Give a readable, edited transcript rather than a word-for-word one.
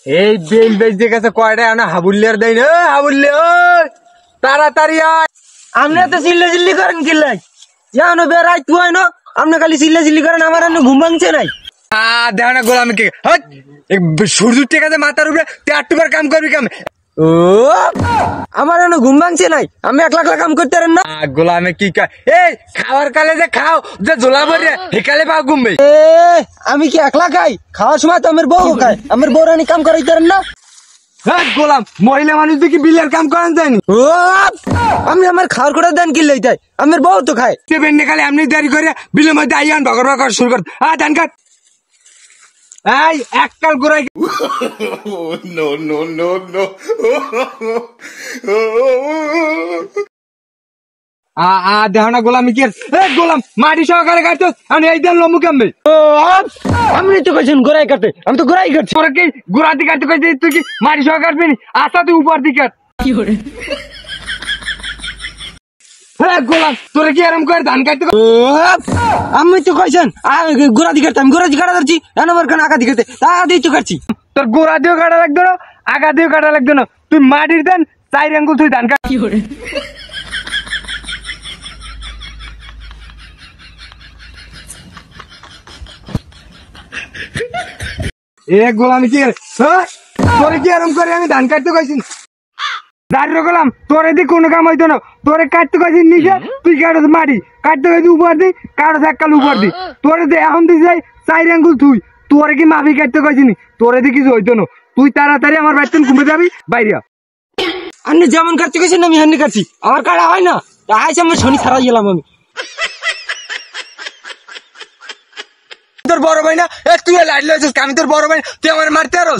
এই বেল বেজে গেছে কয়টা না হাবুল্লের দেয় না হাবুল্লে ওই তাড়াতাড়ি আয়। আপনি তো চিল্লা চিল্লি করেন কিল্লাই জানো বেড়াই তুই হয় না আপনি খালি চিল্লা চিল্লি করেন আমার ঘুম ভাঙছে নাই। দেখো না গোলাম কে সূর্য ঠিক আছে মাথার উপরে তুই আটবার কাম করবি কাম। ও আমার ঘুম ভাঙছে নাই আমি একলা একলা কাম করতে পারেন না। গোলামে কি এই খাওয়ার কালে যে খাও যে জোলা ভরে হেকালে পা ঘুমবে। আমি কি একলা খাই খাওয়ার সময় তো আমার বউ খায় আমার বউ রানি কাম করাইতে পারেন না। গোলাম মহিলা মানুষ দেখি বিলের কাম করান যায়নি। ও আমি আমার খাওয়ার করে দেন কিল্লাই তাই আমার বউ তো খায় বেন্ডে খালে এমনি দেরি করে বিলের মধ্যে আইয়ান বকর বকর শুরু কর। ধান কাট এই এককাল গোড়াই no, no, no, no. দেখো না গোলাম কি গোলাম মাটি সহকারে কাটতো আমি এই দেন লম্বু কামবে। আপনি তো কইছেন গোড়াই কাটে আমি তো গোড়াই কাটছি। তোরা কি গোড়া দিকে কাটতে কইছিস তুই কি মাটি সহ কাটবি নি আসা তুই উপর দিকে কাট। কি করে গোলাম তোরা কি এরম করে ধান কাটতে আমি তো কইছেন গোড়া দিকে আমি গোড়া দিকে কাটা ধরছি আমার কেন আগা দিকে আগা দিয়ে তো কাটছি। তোর গোড়া দিয়েও কাটা লাগতো না আগা দিয়েও কাটা লাগতো না তুই মাটির দেন 4 আঙ্গুল তুই ধান কাট। কি করে গোলাম কি তোরে কি এরম করে আমি ধান কাটতে কইছি দাঁড়িয়ে গেলাম তোর এদিকে কোনো কাম হইতো না তোরে কাটতে কইছিস নিচে তুই কাটস মাটি কাটতে কইছি উপর দি কাটস এককাল উপর দি তোরে দে এখন তুই যাই 4 আঙ্গুল তুই তোরে কি মাফি কাটতে কইছিনি তোর এদিকে কিছু হইতো না তুই তাড়াতাড়ি আমার বাড়িতে ঘুমে যাবি বাইরে। আপনি যেমন কাটতে গেছেন আমি হান্নি কাটছি আমার কাটা হয় না আইসে আমার শনি ছাড়া গেলাম আমি। তোর বড় ভাই না তুই লাইট লইছিস আমি তোর বড় ভাই তুই আমার মারতে আরো।